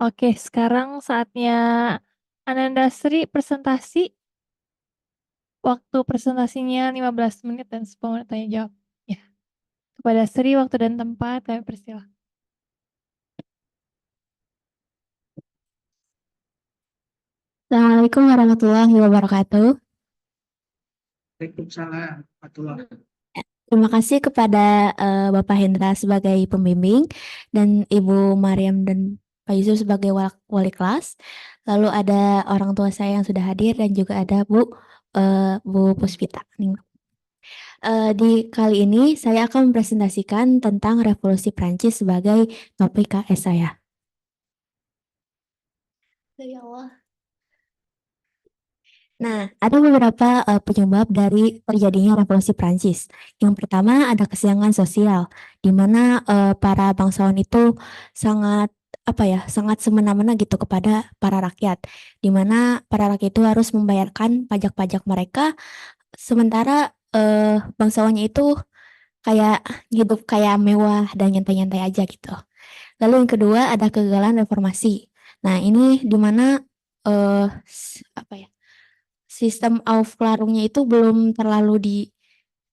Oke, sekarang saatnya Ananda Sri presentasi. Waktu presentasinya 15 menit dan 10 menit tanya jawab. Ya, kepada Sri waktu dan tempat kami persilahkan. Assalamualaikum warahmatullahi wabarakatuh. Waalaikumsalam warahmatullahi. Terima kasih kepada Bapak Hendra sebagai pembimbing dan Ibu Mariam dan Pak Yusuf sebagai wali kelas. Lalu ada orang tua saya yang sudah hadir dan juga ada Bu Puspita. Di kali ini saya akan mempresentasikan tentang Revolusi Prancis sebagai topik KS saya. Ya Allah. Nah, ada beberapa penyebab dari terjadinya revolusi Prancis. Yang pertama ada kesenjangan sosial, di mana para bangsawan itu sangat sangat semena-mena gitu kepada para rakyat, di mana para rakyat itu harus membayarkan pajak-pajak mereka, sementara bangsawannya itu kayak hidup kayak mewah dan nyantai-nyantai aja gitu. Lalu yang kedua ada kegagalan reformasi. Nah, ini di mana eh apa ya? Sistem Aufklärungnya itu belum terlalu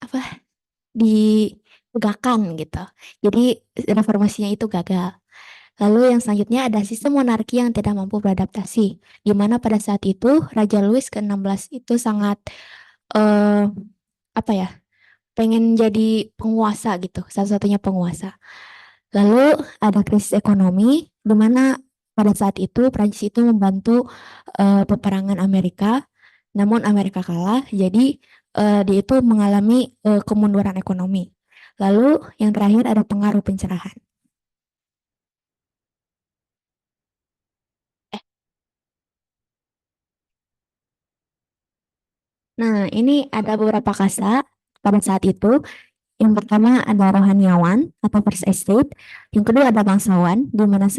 apa ditegakkan gitu. Jadi reformasinya itu gagal. Lalu yang selanjutnya ada sistem monarki yang tidak mampu beradaptasi, di mana pada saat itu Raja Louis ke-16 itu sangat eh apa ya, pengen jadi penguasa gitu, satu-satunya penguasa. Lalu ada krisis ekonomi, di mana pada saat itu Prancis itu membantu peperangan Amerika, namun Amerika kalah, jadi dia itu mengalami kemunduran ekonomi. Lalu yang terakhir ada pengaruh pencerahan. Eh, Nah, ini ada beberapa kasta pada saat itu. Yang pertama ada rohaniawan atau first estate. Yang kedua ada bangsawan, di mana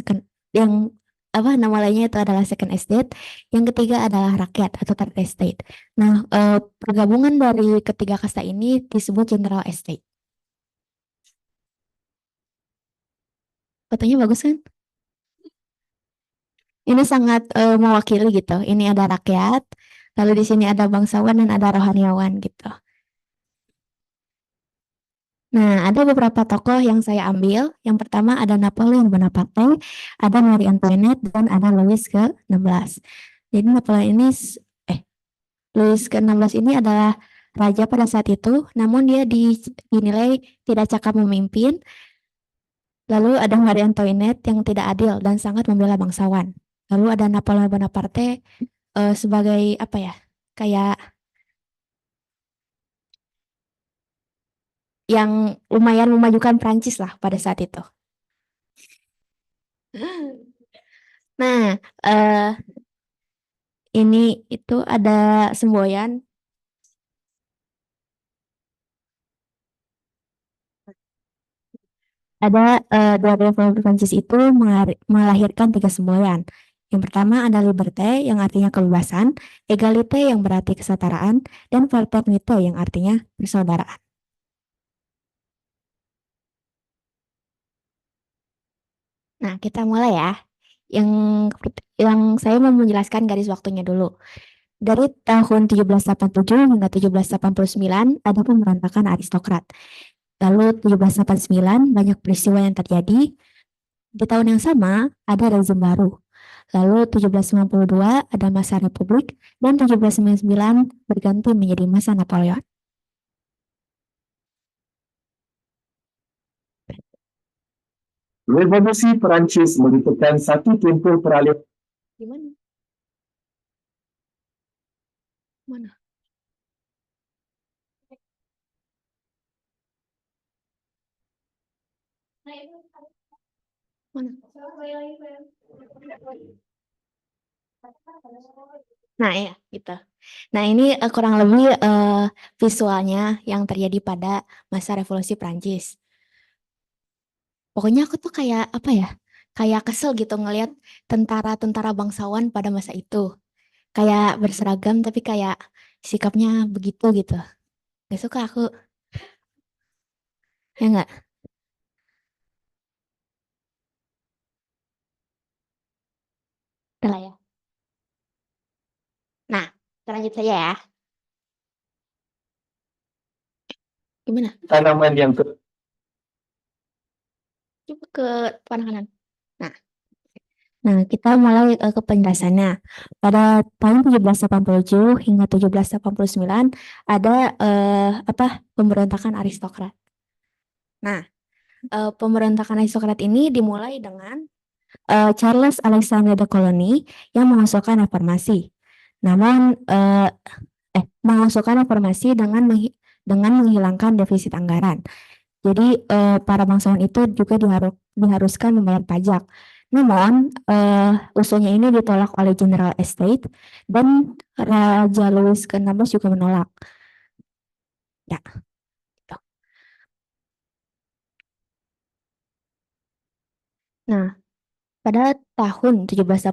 yang nama lainnya itu adalah second estate. Yang ketiga adalah rakyat atau third estate. Nah, pergabungan dari ketiga kasta ini disebut general estate. Fotonya bagus kan? Ini sangat mewakili gitu. Ini ada rakyat, lalu di sini ada bangsawan dan ada rohaniawan gitu. Nah, ada beberapa tokoh yang saya ambil. Yang pertama ada Napoleon Bonaparte, ada Marie Antoinette, dan ada Louis ke-16. Jadi Louis ke-16 ini adalah raja pada saat itu, namun dia dinilai tidak cakap memimpin. Lalu ada Marie Antoinette yang tidak adil dan sangat membela bangsawan. Lalu ada Napoleon Bonaparte sebagai kayak yang lumayan memajukan Prancis lah pada saat itu. Nah, ini itu ada semboyan. Ada dua Republik Prancis itu melahirkan tiga semboyan. Yang pertama ada liberté yang artinya kebebasan, égalité yang berarti kesetaraan, dan fraternité yang artinya persaudaraan. Nah, kita mulai ya. Yang yang saya mau menjelaskan garis waktunya dulu. Dari tahun 1787 hingga 1789 ada pemberontakan aristokrat. Lalu 1789 banyak peristiwa yang terjadi. Di tahun yang sama ada rezim baru. Lalu 1792 ada masa Republik dan 1799 berganti menjadi masa Napoleon. Revolusi Perancis meliputi satu tempoh peralihan. Gimana? Mana? Mana? Nah, ya, gitu. Nah, ini kurang lebih visualnya yang terjadi pada masa Revolusi Prancis. Pokoknya aku tuh kayak kayak kesel gitu ngelihat tentara-tentara bangsawan pada masa itu. Kayak berseragam tapi kayak sikapnya begitu gitu. Gak suka aku, ya nggak? Udah lah ya. Nah, kita lanjut saja ya. Gimana? Tanaman yang Coba ke depan kanan. Nah, kita mulai ke penjelasannya. Pada tahun 1787 hingga 1789 ada pemberontakan aristokrat. Nah, pemberontakan aristokrat ini dimulai dengan Charles Alexander de Coligny yang mengusulkan reformasi. Namun mengusulkan reformasi dengan menghilangkan defisit anggaran. Jadi para bangsawan itu juga diharuskan membayar pajak. Namun usulnya ini ditolak oleh General Estate dan Raja Louis ke-16 juga menolak. Ya, gitu. Nah, pada tahun 1789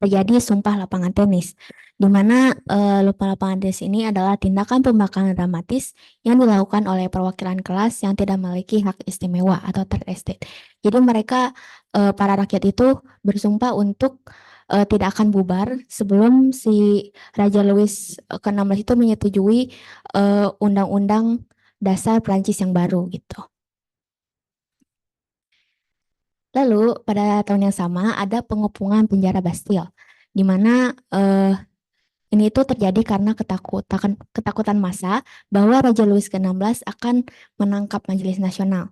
terjadi Sumpah Lapangan Tenis, di mana lapangan tenis ini adalah tindakan pembangkangan dramatis yang dilakukan oleh perwakilan kelas yang tidak memiliki hak istimewa atau third estate. Jadi mereka para rakyat itu bersumpah untuk tidak akan bubar sebelum si Raja Louis ke-16 itu menyetujui undang-undang dasar Prancis yang baru gitu. Lalu pada tahun yang sama ada pengepungan penjara Bastille, di mana ini itu terjadi karena ketakutan massa bahwa Raja Louis ke-16 akan menangkap Majelis Nasional.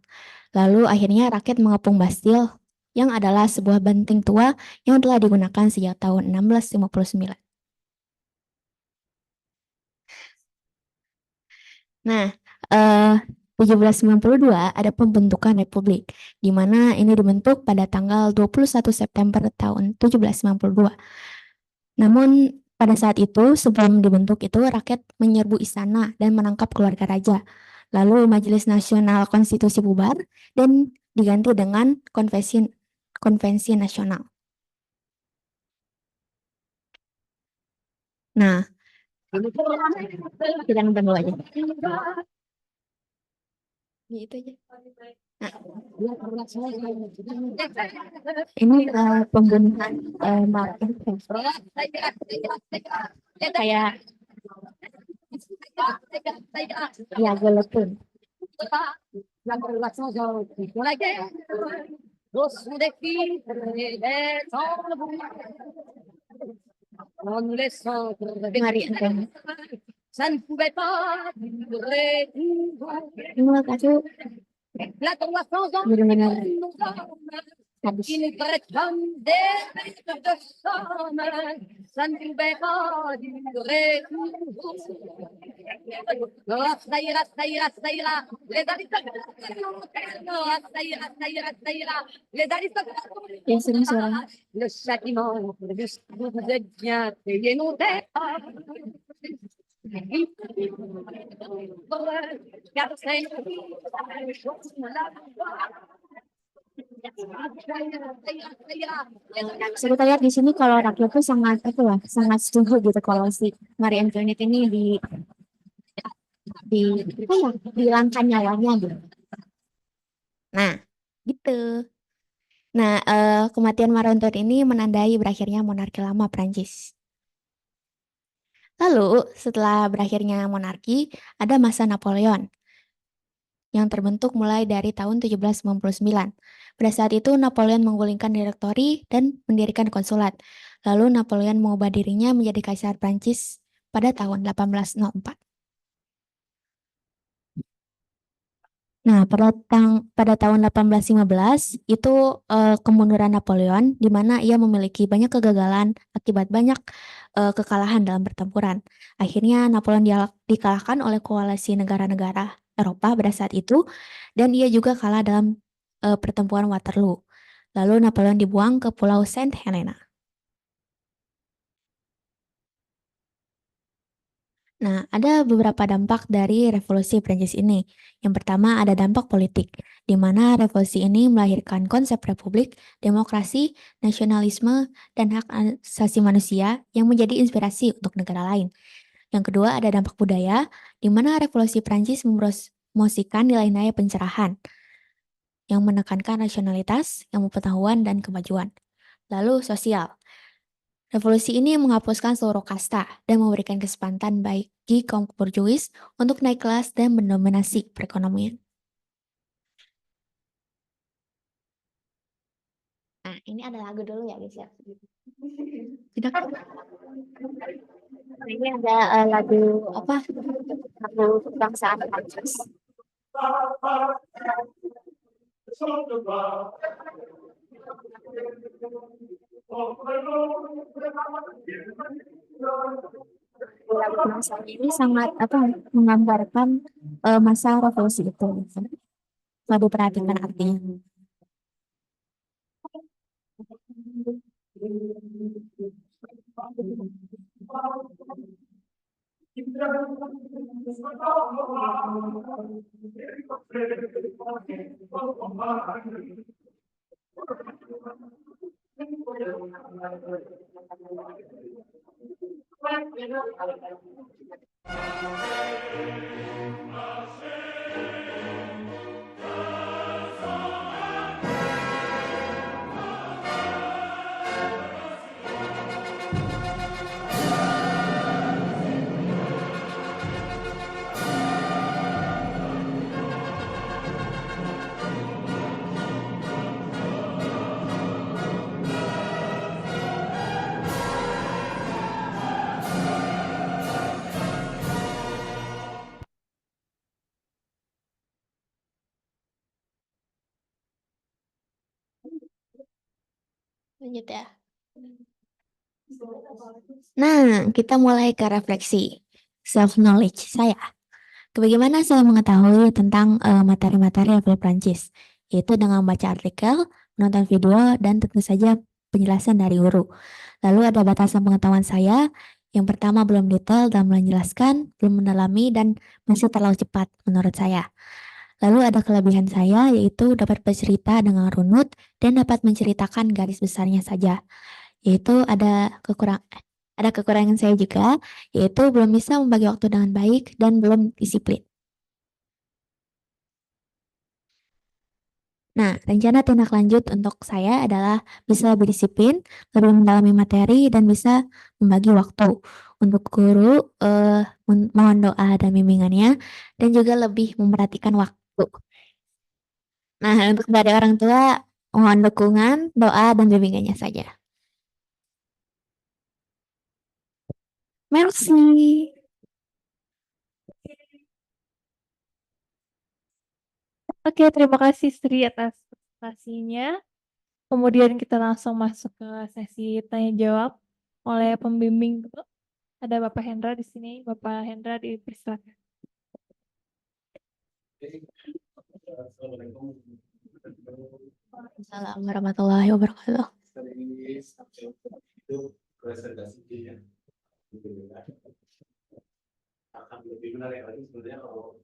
Lalu akhirnya rakyat mengepung Bastille yang adalah sebuah benteng tua yang telah digunakan sejak tahun 1659. Nah, 1792 ada pembentukan republik, di mana ini dibentuk pada tanggal 21 September tahun 1792. Namun pada saat itu, sebelum dibentuk itu, rakyat menyerbu istana dan menangkap keluarga raja. Lalu Majelis Nasional Konstitusi bubar dan diganti dengan konvensi nasional. Nah, kita nonton dulu aja. Gitu aja. Nah, ini pembunuhan Martin Scorsese. Kayak ya Guillotine. Marie Antoinette. Ça ne pouvait pas durer. Terima kasih. La 300 ans Benar-benar habis. qui nous traite comme des bêtes de somme. Ça ne pouvait pas durer toujours. Oh, ça ira, ça ira, ça ira. Les aristocrates. Oh, ça ira, ça ira, ça ira. Les aristocrates. Ya, sering suara. Le châtiment jusqu'où vous êtes bien payé nos dettes. Car c'est une chose Saya lihat di sini kalau rakyat tuh sangat sangat setuju gitu kalau si Marie Antoinette ini dihilangkan nyawanya gitu. Nah, gitu. Nah, kematian Marie Antoinette ini menandai berakhirnya monarki lama Prancis. Lalu, setelah berakhirnya monarki, ada masa Napoleon yang terbentuk mulai dari tahun 1799. Pada saat itu, Napoleon menggulingkan direktori dan mendirikan konsulat. Lalu, Napoleon mengubah dirinya menjadi kaisar Prancis pada tahun 1804. Nah, pada tahun 1815 itu kemunduran Napoleon, di mana ia memiliki banyak kegagalan akibat banyak kekalahan dalam pertempuran. Akhirnya Napoleon dikalahkan oleh koalisi negara-negara Eropa pada saat itu, dan ia juga kalah dalam pertempuran Waterloo. Lalu Napoleon dibuang ke Pulau Saint Helena. Nah, ada beberapa dampak dari revolusi Prancis ini. Yang pertama ada dampak politik, di mana revolusi ini melahirkan konsep republik, demokrasi, nasionalisme, dan hak asasi manusia yang menjadi inspirasi untuk negara lain. Yang kedua ada dampak budaya, di mana revolusi Prancis mempromosikan nilai-nilai pencerahan yang menekankan rasionalitas, ilmu pengetahuan, dan kemajuan. Lalu sosial. Revolusi ini menghapuskan seluruh kasta dan memberikan kesempatan bagi kaum borjuis untuk naik kelas dan mendominasi perekonomian. Nah, ini ada lagu dulu ya, guys ya. Tidak. Nah, ini ada lagu apa? Lagu kebangsaan Prancis. Lagu kebangsaan ini sangat menggambarkan masa revolusi itu. Kalau diperhatikan artinya. Lanjut ya. Nah, kita mulai ke refleksi self-knowledge saya. Bagaimana saya mengetahui tentang materi-materi LPL Prancis? Yaitu dengan membaca artikel, menonton video, dan tentu saja penjelasan dari guru. Lalu ada batasan pengetahuan saya. Yang pertama, belum detail dalam menjelaskan, belum mendalami, dan masih terlalu cepat menurut saya. Lalu ada kelebihan saya, yaitu dapat bercerita dengan runut dan dapat menceritakan garis besarnya saja. Yaitu ada kekurangan saya juga, yaitu belum bisa membagi waktu dengan baik dan belum disiplin. Nah, rencana tindak lanjut untuk saya adalah bisa lebih disiplin, lebih mendalami materi, dan bisa membagi waktu. Untuk guru, mohon doa dan bimbingannya, dan juga lebih memperhatikan waktu. Nah, untuk dari orang tua, mohon dukungan, doa, dan bimbingannya saja. Merci. Oke, terima kasih Sri atas presentasinya. Kemudian kita langsung masuk ke sesi tanya jawab oleh pembimbing dulu. Ada Bapak Hendra di sini. Bapak Hendra dipersilakan. Assalamualaikum warahmatullahi wabarakatuh. Itu presentasi ya. Akan lebih menarik lagi sebenarnya kalau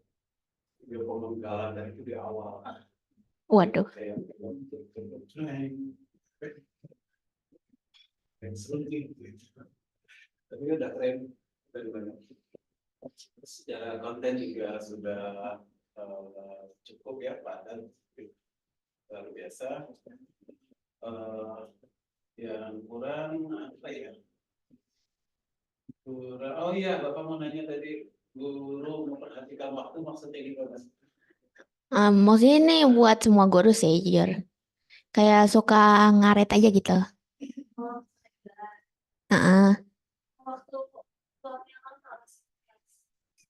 video pemenggalan dari itu di awal. Waduh. Tapi udah keren dari banyak. Secara konten juga sudah cukup ya, padat, luar biasa. Yang kurang apa ya? Kurang, oh iya, Bapak mau nanya tadi guru memperhatikan waktu maksudnya gimana? Maksudnya ini buat semua guru sih, jujur. Kayak suka ngaret aja gitu.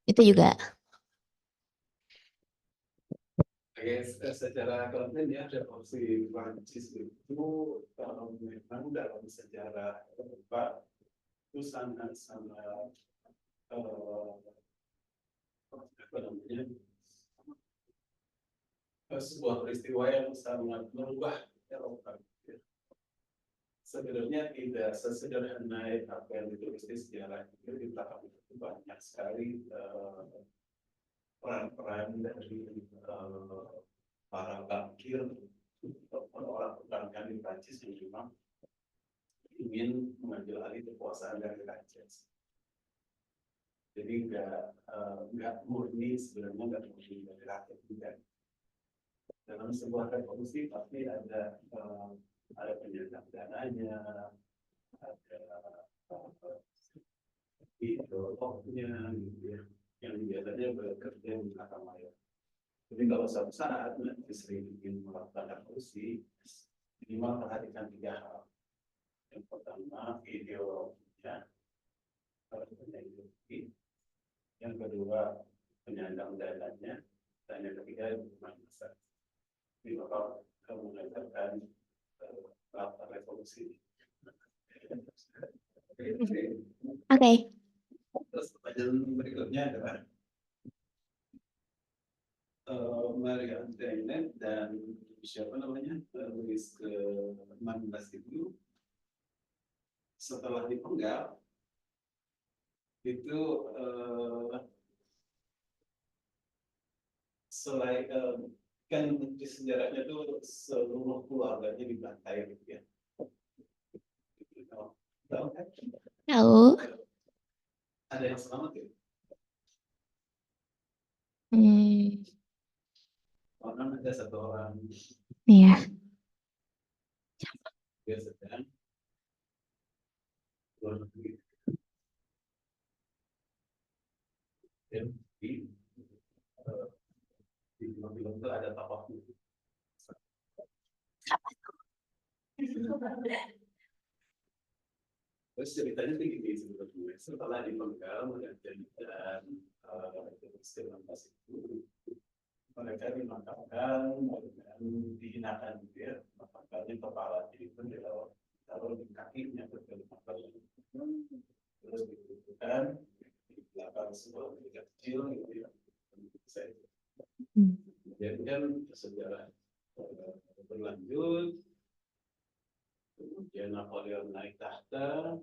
Itu juga. Secara konten ya, revolusi Prancis itu kalau memang dalam sejarah Eropa itu sangat-sangat apa namanya, sebuah peristiwa yang sangat merubah Eropa. Sebenarnya tidak sesederhana apa yang ditulis di sejarah itu, di belakang itu banyak sekali peran-peran dari para bankir, orang perbankan di Prancis yang memang ingin mengambil alih kekuasaan dari Prancis. Jadi nggak murni, sebenarnya nggak murni dari rakyat juga. Dalam sebuah revolusi pasti ada penyertaan dananya, ada ideolognya gitu ya, yang biasanya bekerja di belakang layar. Jadi kalau suatu saat nanti sering ingin melakukan korupsi, minimal perhatikan 3 hal. Yang pertama ideologinya, ideologi. Yang kedua penyandang dananya, dan yang ketiga hubungan besar. Ini bakal mengajarkan melakukan revolusi. Oke. Terus pertanyaan berikutnya adalah Maria Antoinette dan siapa namanya Louis ke-16 itu setelah dipenggal itu selain kan di sejarahnya tuh seluruh keluarganya dibantai gitu ya. Tahu kan? Tahu. Ada yang selamat ya? Orang ada 1 orang Iya. dia sedang luar negeri dan di film-film itu ada tokohnya. Terus ceritanya begini sebetulnya, setelah dipenggal dan istilah itu mereka dimakamkan dan dihinakan gitu ya, makamkannya kepala itu taruh di kakinya terus dikumpulkan di belakang sebuah gereja kecil gitu ya. Jadi kan sejarah berlanjut, kemudian Napoleon naik tahta,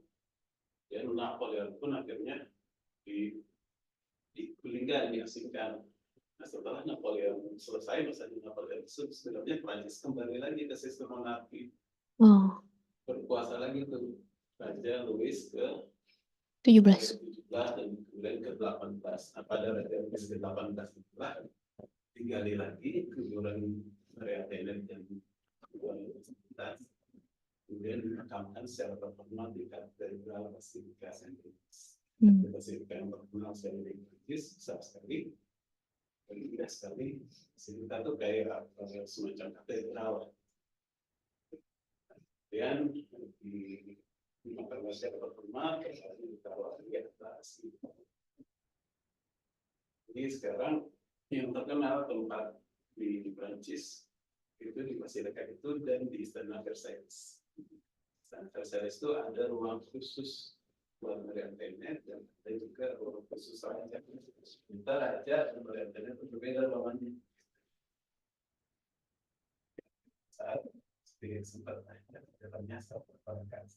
dan Napoleon pun akhirnya digulingkan, diasingkan. Nah setelah Napoleon selesai masa Napoleon sebenarnya Prancis kembali lagi ke sistem monarki, berkuasa lagi tuh Raja Louis ke-17 dan kemudian ke-18. Nah pada Raja Louis ke-18 itulah digali lagi kuburan Maria Antoinette dan kemudian dimakamkan secara terhormat di Katedral Basilika Saint Louis. Basilika yang terkenal sekali di Prancis, besar sekali, indah sekali. Basilika itu kayak semacam katedral. Kemudian dimakamkan secara terhormat, kemudian ditaruh di atas. Jadi sekarang yang terkenal tempat di Prancis itu di Basilika itu dan di Istana Versailles. Istana Versailles itu ada ruang khusus buat Maria Antoinette dan ada juga ruang khusus raja. Sementara raja dan Maria Antoinette itu berbeda ruangannya. Saat sedikit sempat datangnya sahabat.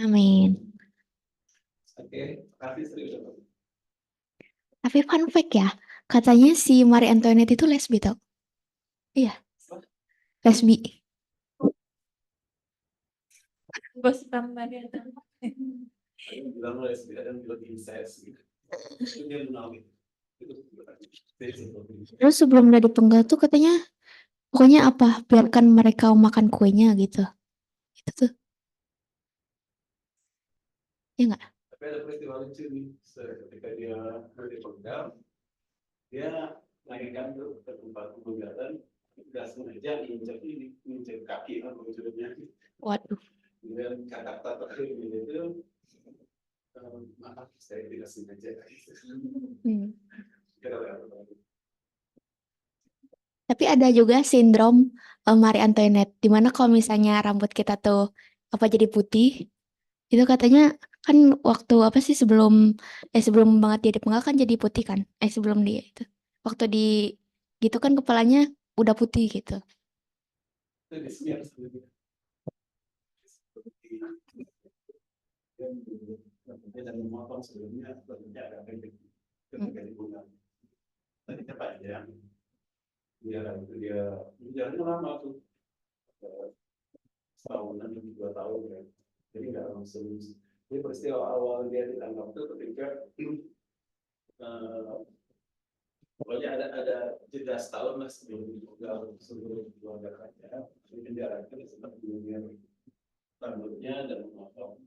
Amin. Oke, kasih serius. Tapi fun fact ya, katanya si Marie Antoinette itu lesbi tau. Iya, lesbi. Gosip Maria Antoinette. Bilang lesbi dan bilang incest gitu. Itu dia menawi. Terus sebelum dia dipenggal tuh katanya, pokoknya apa, biarkan mereka makan kuenya gitu. Itu tuh. Iya nggak? Tapi ada peristiwa lucu nih, ketika dia dipenggal, dia naikkan tuh ke tempat pemenggalan, nggak sengaja injek kaki ujungnya. Waduh. Kemudian kata-kata terakhir itu, maaf saya tidak sengaja. Tapi ada juga sindrom Marie Antoinette, di mana kalau misalnya rambut kita tuh apa jadi putih, itu katanya kan waktu apa sih sebelum banget dia dipenggal kan jadi putih kan? Sebelum dia itu. Waktu di gitu kan kepalanya udah putih gitu. Itu di sini harus lebih. Dan memotong sebelumnya agak pendek ketika dibuka. Tadi panjang. Dia jalannya lama tuh, setahunan 2 tahun ya. Jadi nggak langsung. Jadi peristiwa awal dia ditangkap itu ketika pokoknya ada jeda setahun lah sebelum dibuka seluruh keluarga kerajaan. Di penjara itu sempat menyingkir rambutnya dan memotong.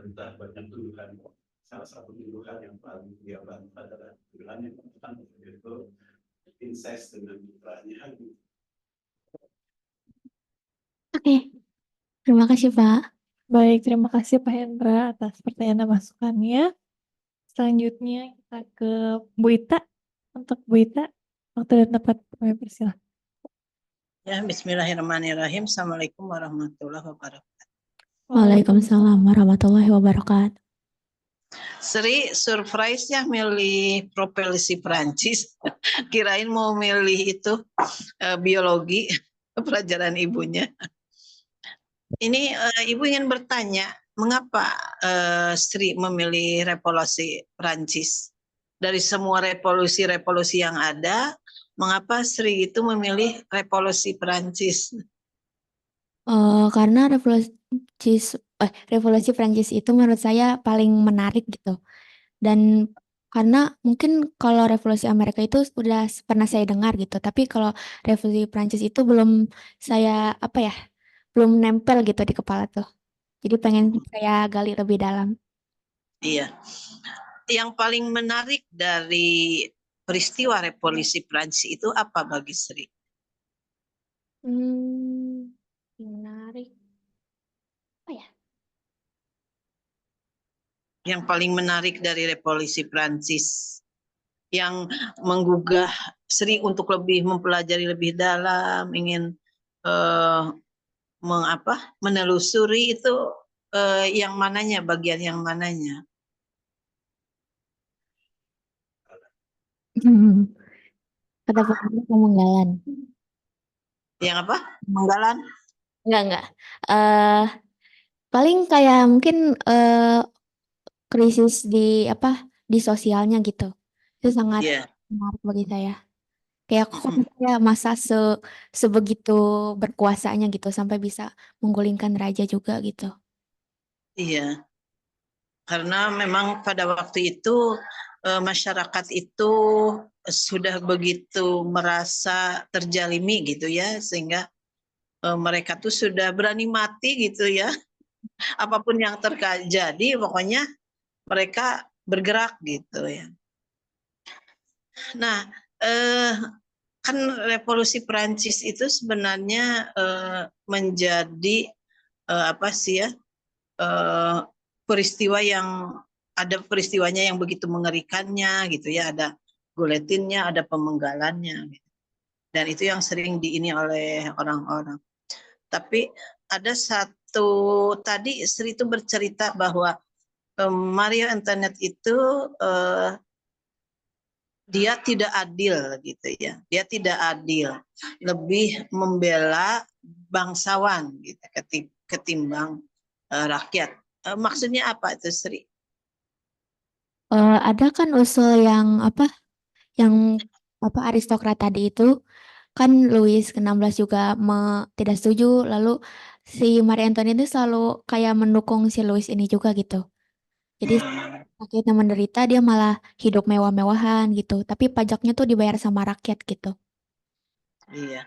entah banyak tuduhan. Salah satu tuduhan yang paling dia bantah adalah tuduhan yang mengatakan itu incest dengan putranya. Oke, terima kasih Pak. Baik, terima kasih Pak Hendra atas pertanyaan dan masukannya. Selanjutnya kita ke Bu Ita. Untuk Bu Ita, waktu dan tempat kami persilahkan. Ya, bismillahirrahmanirrahim. Assalamualaikum warahmatullahi wabarakatuh. Waalaikumsalam warahmatullahi wabarakatuh. Sri surprise ya milih profesi Prancis. Kirain mau milih itu biologi, pelajaran ibunya. Ini ibu ingin bertanya, mengapa Sri memilih revolusi Prancis? Dari semua revolusi-revolusi yang ada, mengapa Sri itu memilih revolusi Prancis? Karena revolusi Prancis itu menurut saya paling menarik gitu. Dan karena mungkin kalau revolusi Amerika itu udah pernah saya dengar gitu, tapi kalau revolusi Prancis itu belum saya belum nempel gitu di kepala tuh. Jadi pengen saya gali lebih dalam. Iya. Yang paling menarik dari peristiwa revolusi Prancis itu apa bagi Sri? Menarik. Apa ya? Yang paling menarik dari revolusi Prancis yang menggugah Sri untuk lebih mempelajari lebih dalam, ingin menelusuri itu yang mananya, bagian yang mananya? Kata pemenggalan. Yang apa? Pemenggalan? Enggak. Paling kayak mungkin krisis di sosialnya gitu. Itu sangat Iya. menarik bagi saya. Kayak kok ya masa sebegitu berkuasanya gitu sampai bisa menggulingkan raja juga gitu. Iya. Karena memang pada waktu itu masyarakat itu sudah begitu merasa terjalimi gitu ya, sehingga mereka tuh sudah berani mati gitu ya. Apapun yang terjadi, pokoknya mereka bergerak gitu ya. Nah, kan revolusi Prancis itu sebenarnya menjadi peristiwa yang ada peristiwanya yang begitu mengerikannya gitu ya, ada guletinnya, ada pemenggalannya gitu. Dan itu yang sering diini oleh orang-orang. Tapi ada satu tadi Sri itu bercerita bahwa Marie Antoinette itu dia tidak adil gitu ya. Dia tidak adil, lebih membela bangsawan gitu ketimbang rakyat. Maksudnya apa itu Sri? Ada kan usul yang aristokrat tadi itu kan Louis ke-16 juga tidak setuju, lalu si Marie Antoinette itu selalu kayak mendukung si Louis ini juga gitu. Jadi rakyatnya menderita, dia malah hidup mewah-mewahan gitu, tapi pajaknya tuh dibayar sama rakyat gitu. Iya.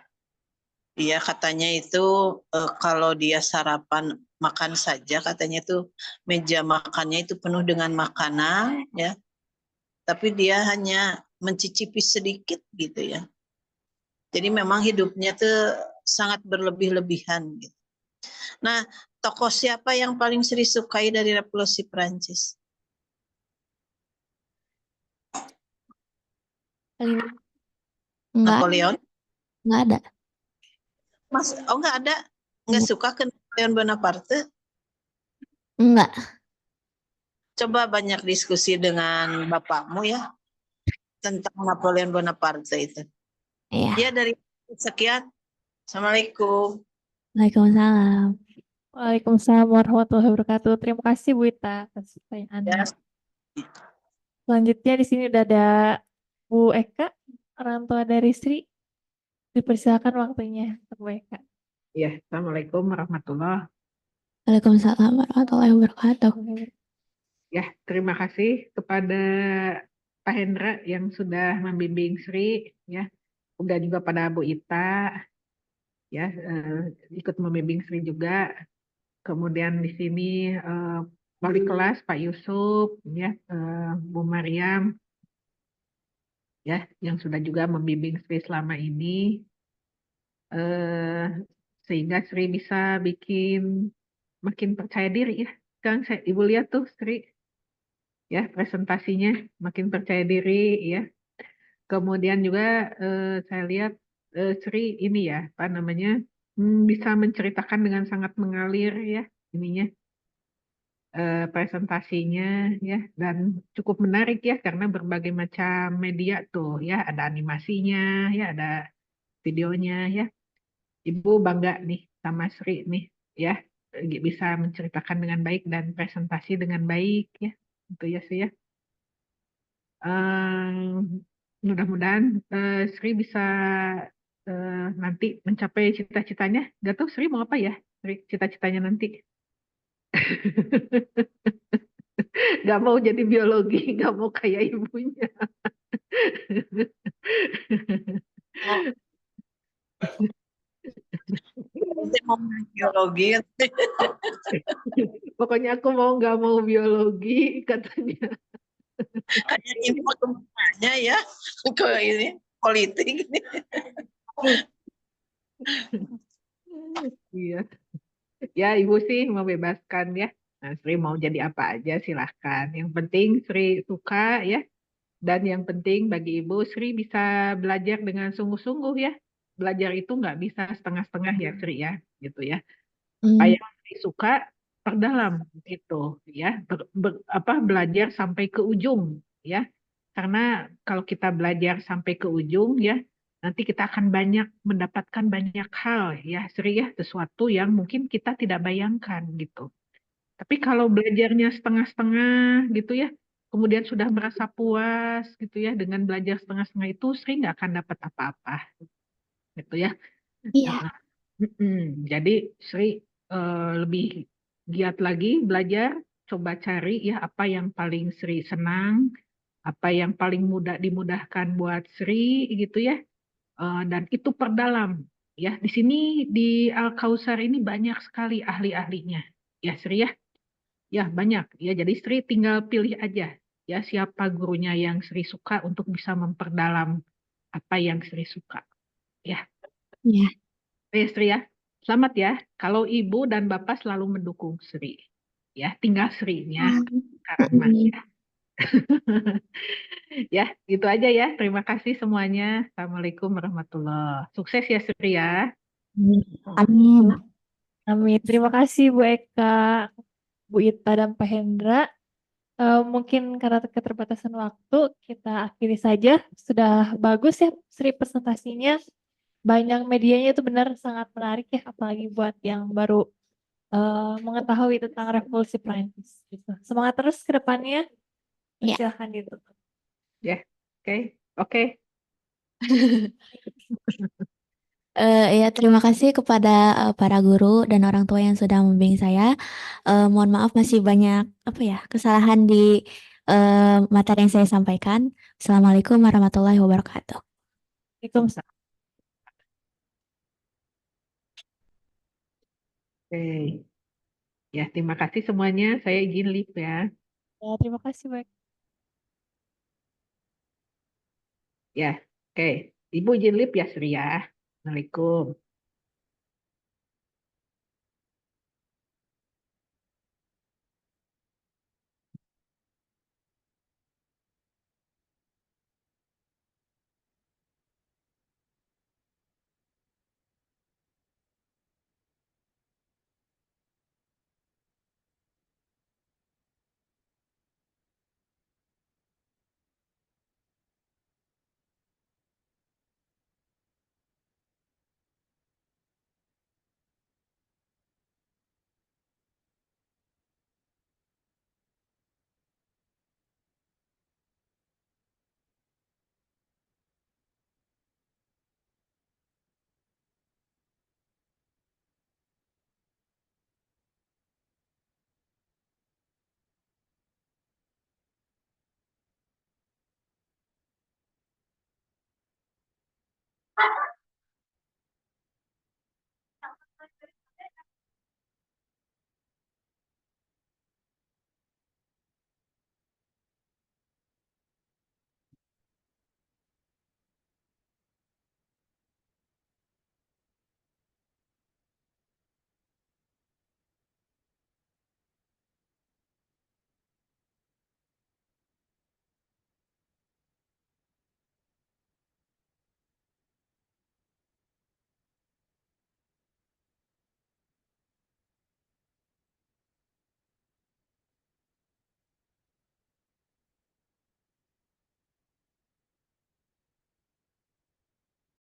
Iya, katanya itu kalau dia sarapan makan saja, katanya itu meja makannya itu penuh dengan makanan ya. Tapi dia hanya mencicipi sedikit gitu ya. Jadi memang hidupnya tuh sangat berlebih-lebihan gitu. Nah, tokoh siapa yang paling Sri sukai dari Revolusi Prancis? Napoleon? Nggak ada. Mas, nggak ada? Nggak suka ke Napoleon Bonaparte? Enggak. Coba banyak diskusi dengan bapakmu ya tentang Napoleon Bonaparte itu. Iya. Ya, dari sekian. Assalamualaikum. Waalaikumsalam. Waalaikumsalam warahmatullahi wabarakatuh. Terima kasih Bu Ita atas pertanyaannya. Ya. Selanjutnya di sini udah ada Bu Eka, orang tua dari Sri. Dipersilakan waktunya untuk Bu Eka. Ya, Assalamualaikum warahmatullahi. Waalaikumsalam warahmatullahi wabarakatuh. Ya, terima kasih kepada Pak Hendra yang sudah membimbing Sri, ya, dan juga pada Bu Ita, ya, ikut membimbing Sri juga. Kemudian di sini wali kelas Pak Yusuf, ya, Bu Mariam, ya, yang sudah juga membimbing Sri selama ini, sehingga Sri bisa bikin makin percaya diri ya. Sekarang Ibu lihat tuh Sri, ya, presentasinya makin percaya diri ya. Kemudian juga saya lihat Sri ini ya, apa namanya, bisa menceritakan dengan sangat mengalir ya ininya, presentasinya ya, dan cukup menarik ya karena berbagai macam media tuh ya, ada animasinya ya, ada videonya ya. Ibu bangga nih sama Sri nih ya, bisa menceritakan dengan baik dan presentasi dengan baik ya, itu ya sih ya. Mudah-mudahan Sri bisa nanti mencapai cita-citanya. Gak tahu Sri mau apa ya, Sri, cita-citanya nanti. Gak mau jadi biologi, gak mau kayak ibunya. Saya mau biologi. Pokoknya aku gak mau biologi katanya. Hanya info kemana ya ke ini politik. Iya. Ya, Ibu sih membebaskan ya. Nah, Sri mau jadi apa aja silahkan. Yang penting Sri suka ya. Dan yang penting bagi Ibu, Sri bisa belajar dengan sungguh-sungguh ya. Belajar itu nggak bisa setengah-setengah ya, Sri ya, gitu ya. Apa Hmm. yang Sri suka, perdalam gitu ya. Belajar sampai ke ujung ya. Karena kalau kita belajar sampai ke ujung ya, nanti kita akan mendapatkan banyak hal ya, Sri ya, sesuatu yang mungkin kita tidak bayangkan gitu. Tapi kalau belajarnya setengah-setengah gitu ya, kemudian sudah merasa puas gitu ya dengan belajar setengah-setengah itu, Sri nggak akan dapat apa-apa gitu ya. Iya. Nah, jadi Sri lebih giat lagi belajar, coba cari ya apa yang paling Sri senang, apa yang paling mudah dimudahkan buat Sri gitu ya. Dan itu perdalam ya. Di sini di Al-Kausar ini banyak sekali ahli-ahlinya ya, Sri ya. Ya, banyak. Ya, jadi Sri tinggal pilih aja ya siapa gurunya yang Sri suka untuk bisa memperdalam apa yang Sri suka. Ya, Iya. ya Sri ya. Selamat ya. Kalau Ibu dan Bapak selalu mendukung Sri. Ya, tinggal Sri-nya sekarang mah Hmm. ya. Ya, gitu aja ya. Terima kasih semuanya. Assalamualaikum warahmatullahi. Sukses ya Sri ya. Amin. Amin. Terima kasih Bu Eka, Bu Ita, dan Pak Hendra. Mungkin karena keterbatasan waktu, kita akhiri saja. Sudah bagus ya Sri presentasinya. Banyak medianya itu benar sangat menarik ya, apalagi buat yang baru mengetahui tentang revolusi Prancis. Gitu. Semangat terus ke depannya. Ya. Silahkan ditutup. Ya, oke. Oke. Ya, terima kasih kepada para guru dan orang tua yang sudah membimbing saya. Mohon maaf masih banyak apa ya kesalahan di materi yang saya sampaikan. Assalamualaikum warahmatullahi wabarakatuh. Waalaikumsalam. Oke. Ya, terima kasih semuanya. Saya izin live ya. Ya, terima kasih Bu Eka. Ya, oke. Ibu izin live ya, Sri ya. Assalamualaikum.